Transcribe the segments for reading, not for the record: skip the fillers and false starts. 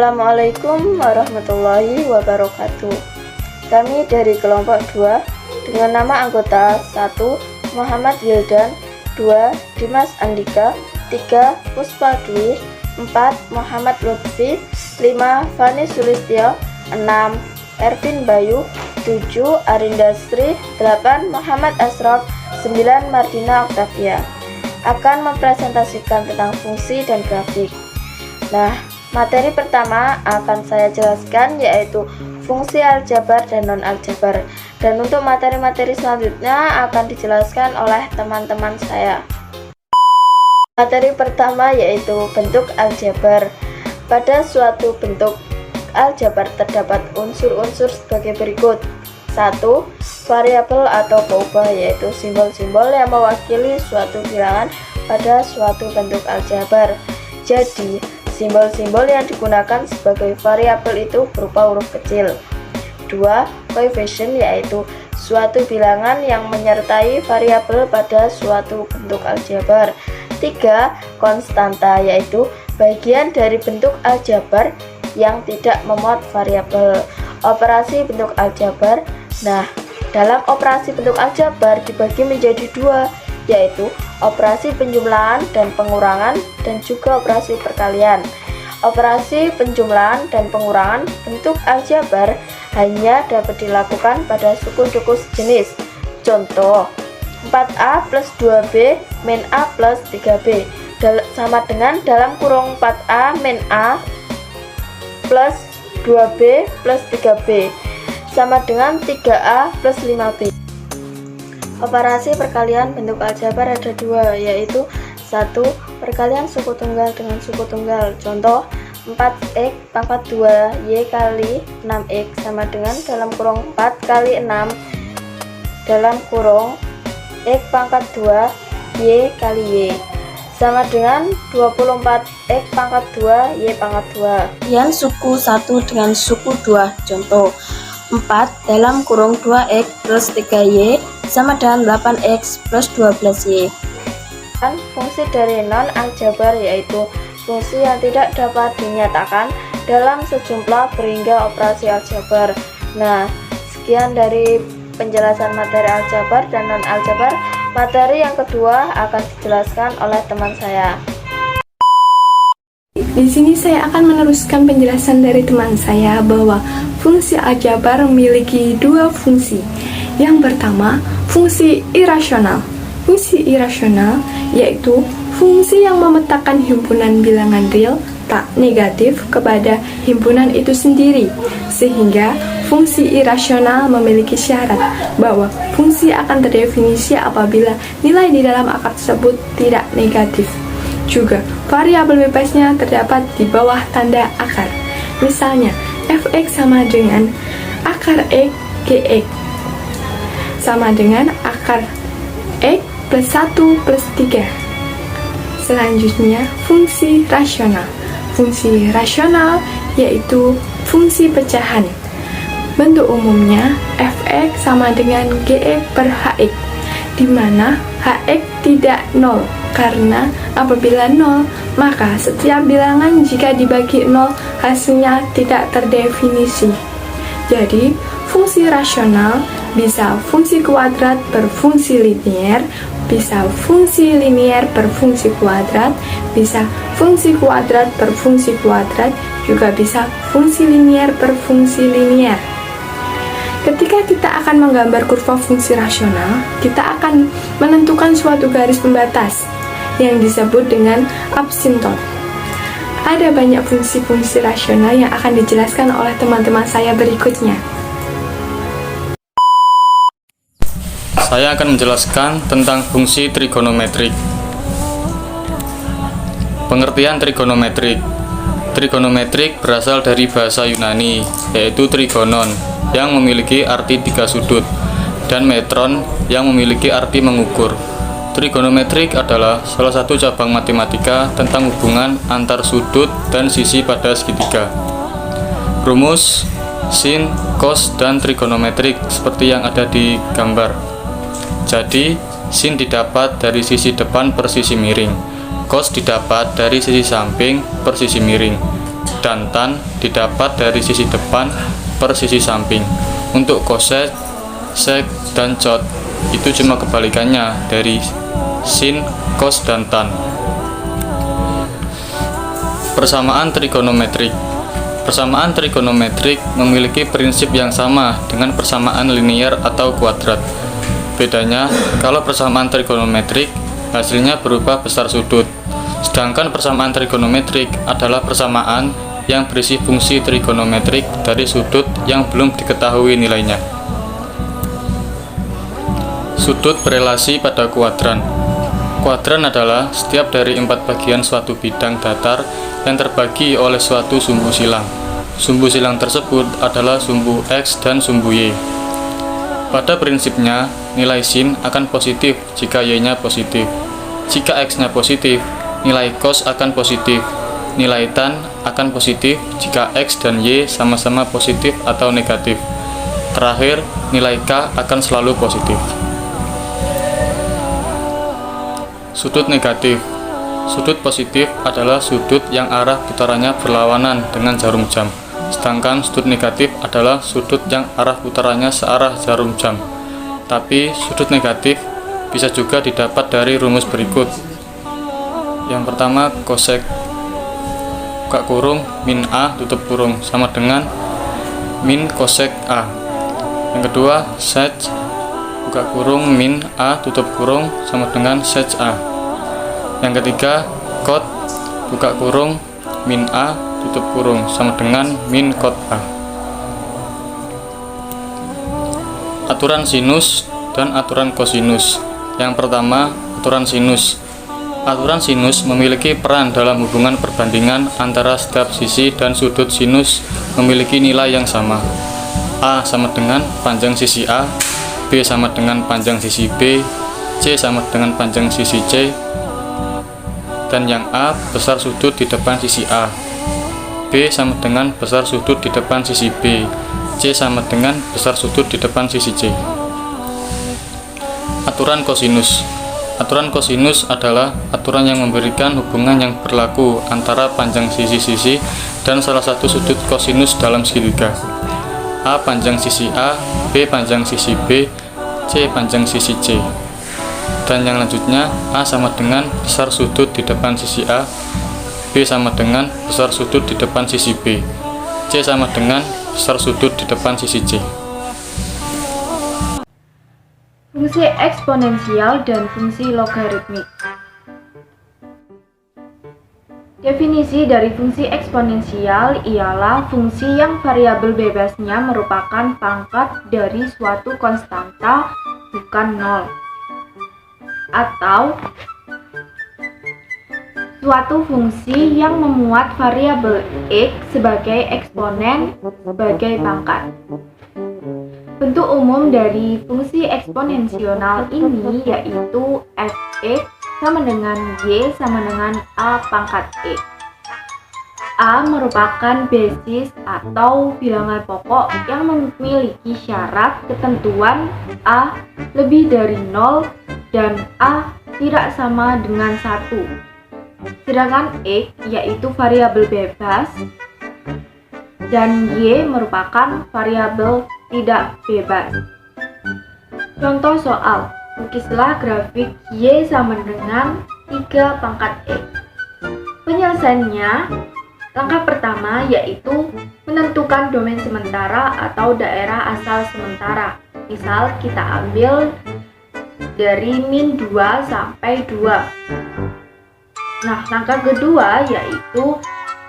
Assalamualaikum warahmatullahi wabarakatuh. Kami dari kelompok 2 dengan nama anggota 1 Muhammad Wildan, 2 Dimas Andika, 3 Puspa Dwi, 4 Muhammad Lutfi, 5 Fani Sulistyo, 6 Ervin Bayu, 7 Arinda Sri, 8 Muhammad Asraf, 9 Mardina Octavia akan mempresentasikan tentang fungsi dan grafik. Nah, materi pertama akan saya jelaskan yaitu fungsi aljabar dan non-aljabar, dan untuk materi-materi selanjutnya akan dijelaskan oleh teman-teman saya. Materi pertama yaitu bentuk aljabar. Pada suatu bentuk aljabar terdapat unsur-unsur sebagai berikut. 1. Variabel atau peubah, yaitu simbol-simbol yang mewakili suatu bilangan pada suatu bentuk aljabar. Jadi, simbol-simbol yang digunakan sebagai variabel itu berupa huruf kecil. 2. Koefisien, yaitu suatu bilangan yang menyertai variabel pada suatu bentuk aljabar. 3. Konstanta, yaitu bagian dari bentuk aljabar yang tidak memuat variabel. Operasi bentuk aljabar. Nah, dalam operasi bentuk aljabar dibagi menjadi 2, yaitu operasi penjumlahan dan pengurangan, dan juga operasi perkalian. Operasi penjumlahan dan pengurangan bentuk aljabar hanya dapat dilakukan pada suku-suku sejenis. Contoh, 4A plus 2B min A plus 3B sama dengan dalam kurung 4A min A plus 2B plus 3B sama dengan 3A plus 5B. Operasi perkalian bentuk aljabar ada 2, yaitu 1. Perkalian suku tunggal dengan suku tunggal. Contoh, 4x pangkat 2y kali 6x sama dengan dalam kurung 4 kali 6 dalam kurung x pangkat 2 y kali y sama dengan 24x pangkat 2 y pangkat 2. Kemudian suku 1 dengan suku 2. Contoh, 4 dalam kurung 2x plus 3y sama dengan 8x plus 12y. Dan fungsi dari non-aljabar yaitu fungsi yang tidak dapat dinyatakan dalam sejumlah berhingga operasi aljabar. Nah, sekian dari penjelasan materi aljabar dan non-aljabar. Materi yang kedua akan dijelaskan oleh teman saya. Di sini saya akan meneruskan penjelasan dari teman saya bahwa fungsi aljabar memiliki 2 fungsi. Yang pertama, fungsi irasional. Fungsi irasional yaitu fungsi yang memetakan himpunan bilangan real tak negatif kepada himpunan itu sendiri, sehingga fungsi irasional memiliki syarat bahwa fungsi akan terdefinisi apabila nilai di dalam akar tersebut tidak negatif. Juga, variabel bebasnya terdapat di bawah tanda akar. Misalnya, fx sama dengan akar x gx sama dengan akar x plus 1 plus 3. Selanjutnya, fungsi rasional. Fungsi rasional yaitu fungsi pecahan. Bentuk umumnya fx sama dengan gx per hx, di mana hx tidak 0. Karena apabila 0, maka setiap bilangan jika dibagi 0 hasilnya tidak terdefinisi. Jadi, fungsi rasional bisa fungsi kuadrat per fungsi linier, bisa fungsi linier per fungsi kuadrat, bisa fungsi kuadrat per fungsi kuadrat, juga bisa fungsi linier per fungsi linier. Ketika kita akan menggambar kurva fungsi rasional, kita akan menentukan suatu garis pembatas yang disebut dengan absinton. Ada banyak fungsi-fungsi rasional yang akan dijelaskan oleh teman-teman saya berikutnya. Saya akan menjelaskan tentang fungsi trigonometrik. Pengertian trigonometrik. Trigonometrik berasal dari bahasa Yunani, yaitu trigonon, yang memiliki arti 3 sudut, dan metron, yang memiliki arti mengukur. Trigonometrik adalah salah satu cabang matematika tentang hubungan antar sudut dan sisi pada segitiga. Rumus, sin, cos, dan trigonometrik seperti yang ada di gambar. Jadi, sin didapat dari sisi depan per sisi miring, cos didapat dari sisi samping per sisi miring, dan tan didapat dari sisi depan per sisi samping. Untuk cosec, sec, dan cot itu cuma kebalikannya dari sin, cos, dan tan. Persamaan trigonometrik. Persamaan trigonometrik memiliki prinsip yang sama dengan persamaan linear atau kuadrat. Bedanya, kalau persamaan trigonometrik hasilnya berupa besar sudut, sedangkan persamaan trigonometrik adalah persamaan yang berisi fungsi trigonometrik dari sudut yang belum diketahui nilainya. Sudut berelasi pada kuadran. Kuadran adalah setiap dari 4 bagian suatu bidang datar yang terbagi oleh suatu sumbu silang. Sumbu silang tersebut adalah sumbu X dan sumbu Y. Pada prinsipnya, nilai sin akan positif jika Y-nya positif. Jika X-nya positif, nilai cos akan positif. Nilai tan akan positif jika X dan Y sama-sama positif atau negatif. Terakhir, nilai K akan selalu positif. Sudut negatif. Sudut positif adalah sudut yang arah putarannya berlawanan dengan jarum jam. Sedangkan sudut negatif adalah sudut yang arah putarannya searah jarum jam. Tapi sudut negatif bisa juga didapat dari rumus berikut. Yang pertama, cosec buka kurung min A tutup kurung sama dengan min cosec A. Yang kedua, sec buka kurung min A tutup kurung sama dengan sec A. Yang ketiga, cot buka kurung min A tutup kurung sama dengan min cot A. Aturan sinus dan aturan kosinus. Yang pertama, aturan sinus. Aturan sinus memiliki peran dalam hubungan perbandingan antara setiap sisi dan sudut sinus memiliki nilai yang sama. A sama dengan panjang sisi A, B sama dengan panjang sisi B, C sama dengan panjang sisi C, dan yang A besar sudut di depan sisi A, B sama dengan besar sudut di depan sisi B, C sama dengan besar sudut di depan sisi C. Aturan kosinus. Aturan kosinus adalah aturan yang memberikan hubungan yang berlaku antara panjang sisi-sisi dan salah satu sudut kosinus dalam segitiga. A panjang sisi A, B panjang sisi B, C panjang sisi C. Dan yang lanjutnya, A sama dengan besar sudut di depan sisi A, B sama dengan besar sudut di depan sisi B, C sama dengan besar sudut di depan sisi C. Fungsi eksponensial dan fungsi logaritmik. Definisi dari fungsi eksponensial ialah fungsi yang variabel bebasnya merupakan pangkat dari suatu konstanta bukan nol, atau suatu fungsi yang memuat variabel x sebagai eksponen sebagai pangkat. Bentuk umum dari fungsi eksponensial ini yaitu f(x) sama dengan y sama dengan a pangkat x. A merupakan basis atau bilangan pokok yang memiliki syarat ketentuan a lebih dari 0 dan a tidak sama dengan 1. Sedangkan x yaitu variabel bebas dan y merupakan variabel tidak bebas. Contoh soal, lukislah grafik y sama dengan 3 pangkat x. Penyelesaiannya, langkah pertama yaitu menentukan domain sementara atau daerah asal sementara. Misal kita ambil dari min 2 sampai 2. Nah, langkah kedua yaitu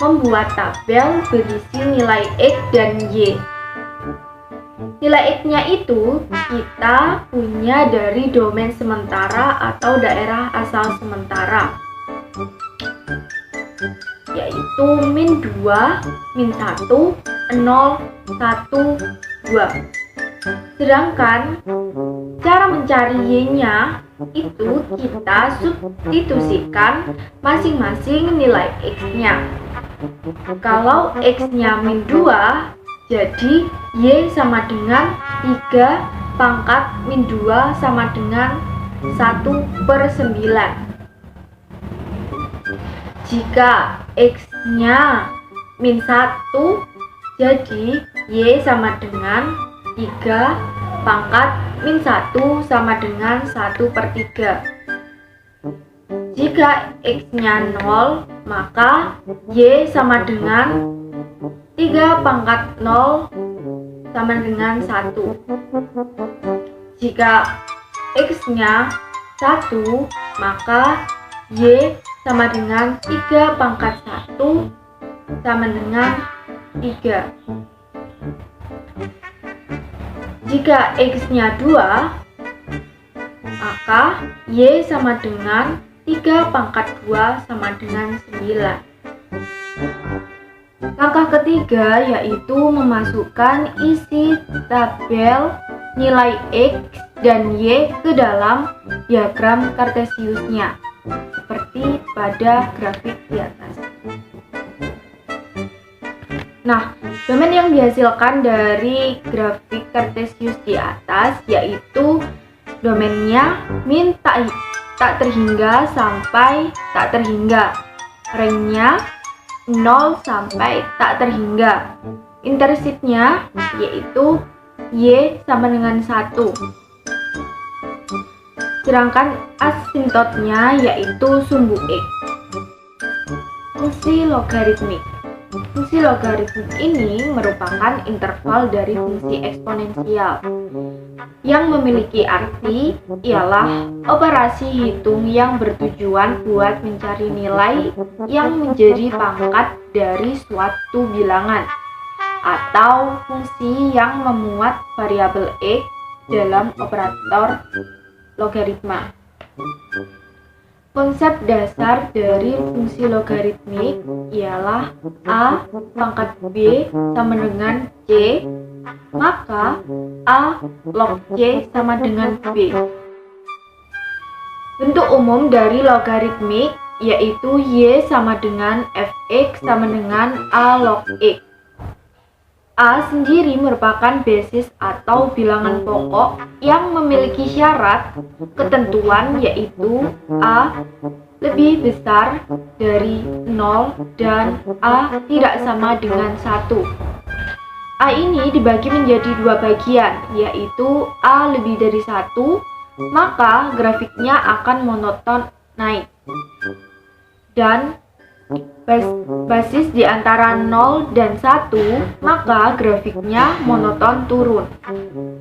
membuat tabel berisi nilai x dan y. Nilai x-nya itu kita punya dari domain sementara atau daerah asal sementara, yaitu min 2, min 1, 0, 1, 2. Sedangkan cara mencari y-nya itu kita substitusikan masing-masing nilai x-nya. Kalau x-nya min 2, jadi y sama dengan 3 pangkat min 2 sama dengan 1/9. Jika x-nya min 1, jadi Y sama dengan 3 pangkat min 1 sama dengan 1/3. Jika X-nya 0, maka Y sama dengan 3 pangkat 0 sama dengan 1. Jika X-nya 1, maka Y sama dengan 3 pangkat 1 sama dengan 3. Jika X-nya 2, maka Y sama dengan 3 pangkat 2 sama dengan 9. Langkah ketiga yaitu memasukkan isi tabel nilai X dan Y ke dalam diagram Kartesiusnya, seperti pada grafik di atas. Nah, domain yang dihasilkan dari grafik Kartesius di atas yaitu domainnya min tak terhingga sampai tak terhingga, rangenya 0 sampai tak terhingga, intersitnya yaitu Y sama dengan 1, sedangkan asintotnya yaitu sumbu X. Fungsi logaritmik. Fungsi logaritmik ini merupakan interval dari fungsi eksponensial. Yang memiliki arti ialah operasi hitung yang bertujuan buat mencari nilai yang menjadi pangkat dari suatu bilangan atau fungsi yang memuat variabel X dalam operator logaritma. Konsep dasar dari fungsi logaritmik ialah A pangkat B sama dengan C, maka A log C sama dengan B. Bentuk umum dari logaritmik yaitu Y sama dengan Fx sama dengan A log X. A sendiri merupakan basis atau bilangan pokok yang memiliki syarat ketentuan yaitu A lebih besar dari 0 dan A tidak sama dengan 1. A ini dibagi menjadi dua bagian, yaitu A lebih dari 1, maka grafiknya akan monoton naik, dan basis di antara 0 dan 1, maka grafiknya monoton turun.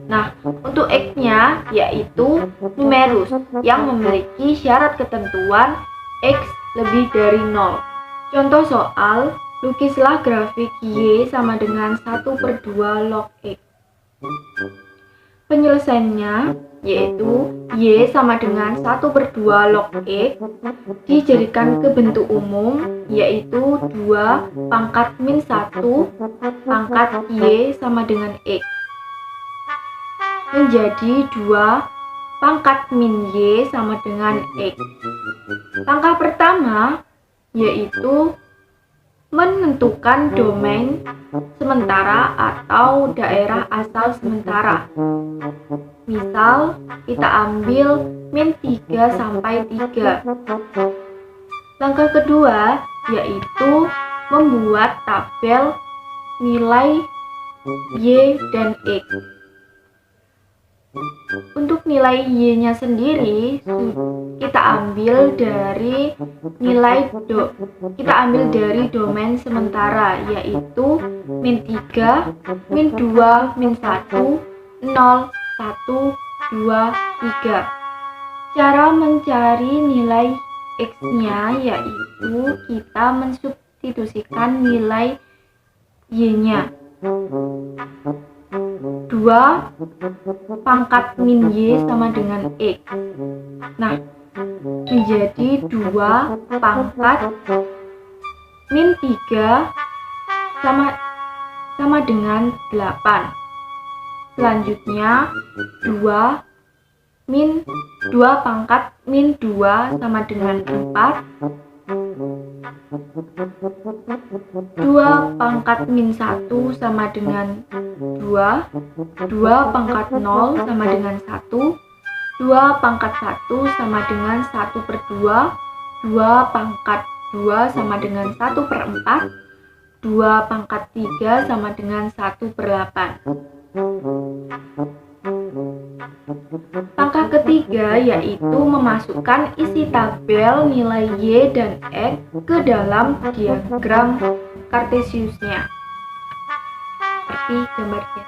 Nah, untuk X-nya yaitu numerus yang memiliki syarat ketentuan X lebih dari 0. Contoh soal, lukislah grafik Y sama dengan 1/2 log X. Penyelesaiannya yaitu Y sama dengan 1/2 log X dijadikan ke bentuk umum yaitu 2 pangkat min 1 pangkat Y sama dengan X menjadi 2 pangkat min Y sama dengan X. Langkah pertama yaitu menentukan domain sementara atau daerah asal sementara. Misal, kita ambil min 3 sampai 3. Langkah kedua yaitu membuat tabel nilai Y dan X. Untuk nilai Y-nya sendiri kita ambil dari domain sementara yaitu min 3, min 2, min 1, 0, 1, 2, 3. Cara mencari nilai X-nya yaitu kita mensubstitusikan nilai Y-nya. 2 pangkat min Y sama dengan X. Nah, menjadi 2 pangkat min 3 sama dengan 8. Selanjutnya 2 pangkat min 2 sama dengan 4. 2 pangkat min 1 sama dengan 2. 2 pangkat 0 sama dengan 1. 2 pangkat 1 sama dengan 1/2. 2 pangkat 2 sama dengan 1/4. 2 pangkat 3 sama dengan 1/8. Langkah ketiga yaitu memasukkan isi tabel nilai Y dan X ke dalam diagram Kartesiusnya. Seperti gambarnya.